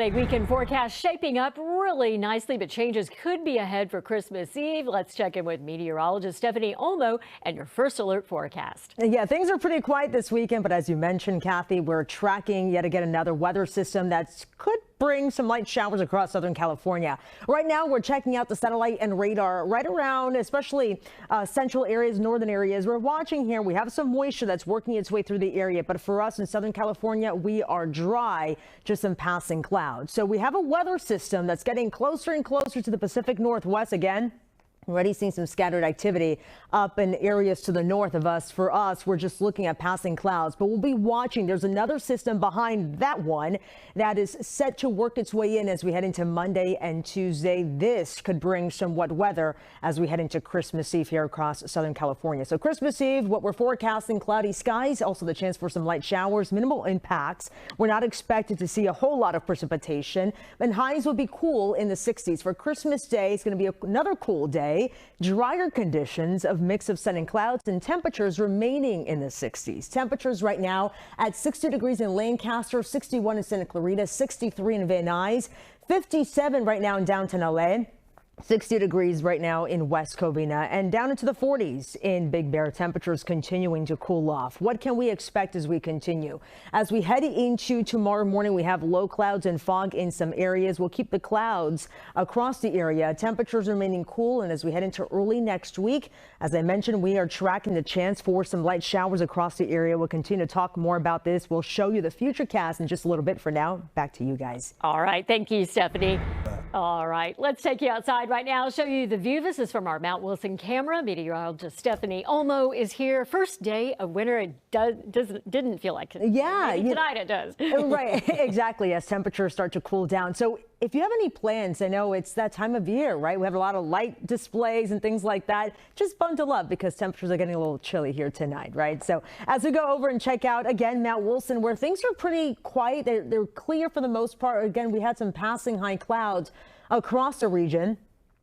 Weekend forecast shaping up really nicely, but changes could be ahead for Christmas Eve. Let's check in with meteorologist Stephanie Olmo and your first alert forecast. Yeah, things are pretty quiet this weekend, but as you mentioned, Kathy, we're tracking yet again another weather system that could bring some light showers across Southern California. Right now, we're checking out the satellite and radar right around, especially central areas, northern areas. We're watching here. We have some moisture that's working its way through the area, but for us in Southern California, we are dry, just some passing clouds. So we have a weather system that's getting closer and closer to the Pacific Northwest again. Already seeing some scattered activity up in areas to the north of us. For us, we're just looking at passing clouds, but we'll be watching. There's another system behind that one that is set to work its way in as we head into Monday and Tuesday. This could bring some wet weather as we head into Christmas Eve here across Southern California. So Christmas Eve, what we're forecasting, cloudy skies, also the chance for some light showers, minimal impacts. We're not expected to see a whole lot of precipitation, and highs will be cool in the 60s. For Christmas Day, it's going to be another cool day. Drier conditions of mix of sun and clouds, and temperatures remaining in the 60s. Temperatures right now at 60 degrees in Lancaster, 61 in Santa Clarita, 63 in Van Nuys, 57 right now in downtown LA. 60 degrees right now in West Covina, and down into the 40s in Big Bear. Temperatures continuing to cool off. What can we expect as we continue? As we head into tomorrow morning, we have low clouds and fog in some areas. We'll keep the clouds across the area. Temperatures remaining cool, and as we head into early next week, as I mentioned, we are tracking the chance for some light showers across the area. We'll continue to talk more about this. We'll show you the future cast in just a little bit. For now, back to you guys. All right. Thank you, Stephanie. All right. Let's take you outside right now, show you the view. This is from our Mount Wilson camera. Meteorologist Stephanie Olmo is here. First day of winter. It didn't feel like it. Yeah. Tonight it does. Right. Exactly. As temperatures start to cool down. So if you have any plans, I know it's that time of year, right? We have a lot of light displays and things like that. Just bundle up because temperatures are getting a little chilly here tonight, right? So as we go over and check out again Mount Wilson, where things are pretty quiet, they're clear for the most part. Again, we had some passing high clouds across the region.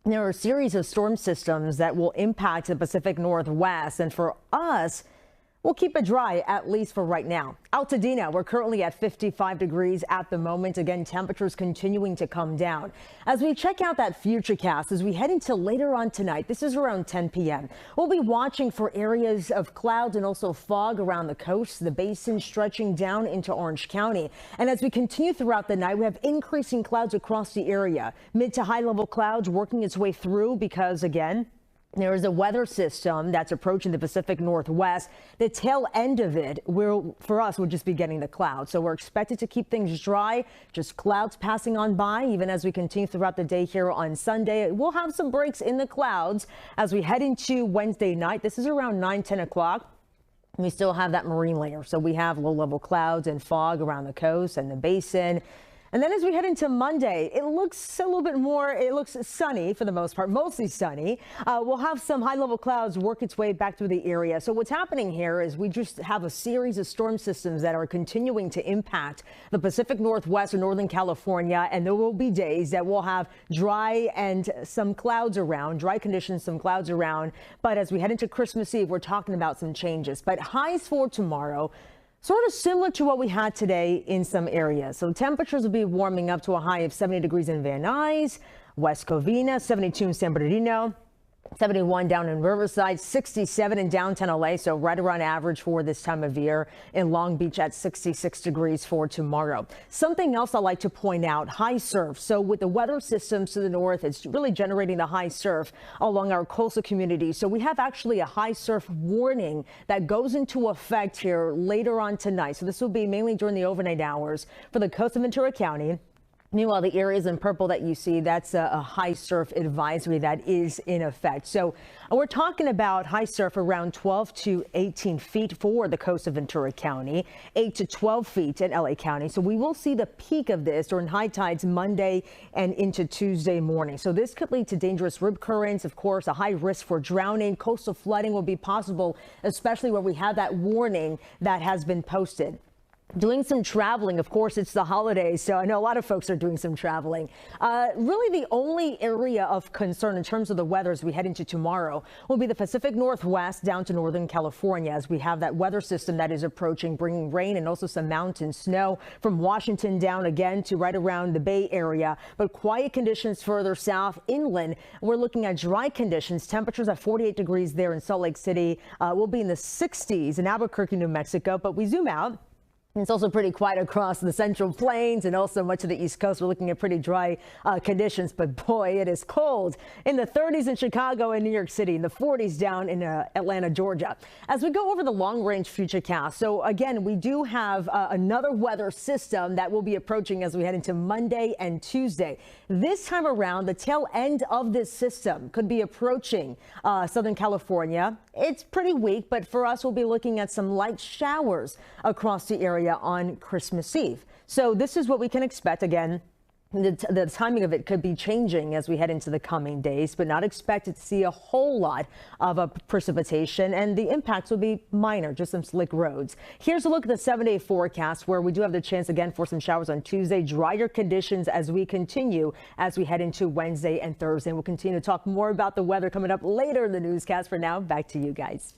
There are a series of storm systems that will impact the Pacific Northwest, and for us, we'll keep it dry, at least for right now. Altadena, we're currently at 55 degrees at the moment. Again, temperatures continuing to come down. As we check out that future cast, as we head into later on tonight, this is around 10 p.m. We'll be watching for areas of clouds and also fog around the coast, the basin stretching down into Orange County. And as we continue throughout the night, we have increasing clouds across the area. Mid to high level clouds working its way through because, again, there is a weather system that's approaching the Pacific Northwest. The tail end of it, for us, we'll just be getting the clouds. So we're expected to keep things dry, just clouds passing on by, even as we continue throughout the day here on Sunday. We'll have some breaks in the clouds as we head into Wednesday night. This is around 9-10 o'clock. We still have that marine layer. So we have low level clouds and fog around the coast and the basin. And then as we head into Monday, it looks a little bit more, it looks sunny for the most part, mostly sunny. We'll have some high level clouds work its way back through the area. So what's happening here is we just have a series of storm systems that are continuing to impact the Pacific Northwest and Northern California. And there will be days that we'll have dry and some clouds around, dry conditions, some clouds around. But as we head into Christmas Eve, we're talking about some changes. But highs for tomorrow, sort of similar to what we had today in some areas. So temperatures will be warming up to a high of 70 degrees in Van Nuys, West Covina, 72 in San Bernardino, 71 down in Riverside, 67 in downtown LA. So right around average for this time of year. In Long Beach at 66 degrees for tomorrow. Something else I like to point out, high surf. So with the weather systems to the north, it's really generating the high surf along our coastal communities. So we have actually a high surf warning that goes into effect here later on tonight. So this will be mainly during the overnight hours for the coast of Ventura County. Meanwhile, the areas in purple that you see, that's a high surf advisory that is in effect. So we're talking about high surf around 12 to 18 feet for the coast of Ventura County, 8 to 12 feet in LA County. So we will see the peak of this during high tides Monday and into Tuesday morning. So this could lead to dangerous rip currents. Of course, a high risk for drowning. Coastal flooding will be possible, especially where we have that warning that has been posted. Doing some traveling. Of course, it's the holidays, so I know a lot of folks are doing some traveling. Really, the only area of concern in terms of the weather as we head into tomorrow will be the Pacific Northwest down to Northern California, as we have that weather system that is approaching, bringing rain and also some mountain snow from Washington down again to right around the Bay Area. But quiet conditions further south inland. We're looking at dry conditions. Temperatures at 48 degrees there in Salt Lake City. Will be in the 60s in Albuquerque, New Mexico. But we zoom out. It's also pretty quiet across the Central Plains and also much of the East Coast. We're looking at pretty dry conditions, but boy, it is cold. In the 30s in Chicago and New York City, in the 40s down in Atlanta, Georgia. As we go over the long-range futurecast, so again, we do have another weather system that will be approaching as we head into Monday and Tuesday. This time around, the tail end of this system could be approaching Southern California. It's pretty weak, but for us, we'll be looking at some light showers across the area on Christmas Eve. So this is what we can expect. Again, the timing of it could be changing as we head into the coming days, but not expected to see a whole lot of precipitation, and the impacts will be minor, just some slick roads. Here's a look at the 7-day forecast, where we do have the chance again for some showers on Tuesday, drier conditions as we continue as we head into Wednesday and Thursday. We'll continue to talk more about the weather coming up later in the newscast. For now, back to you guys.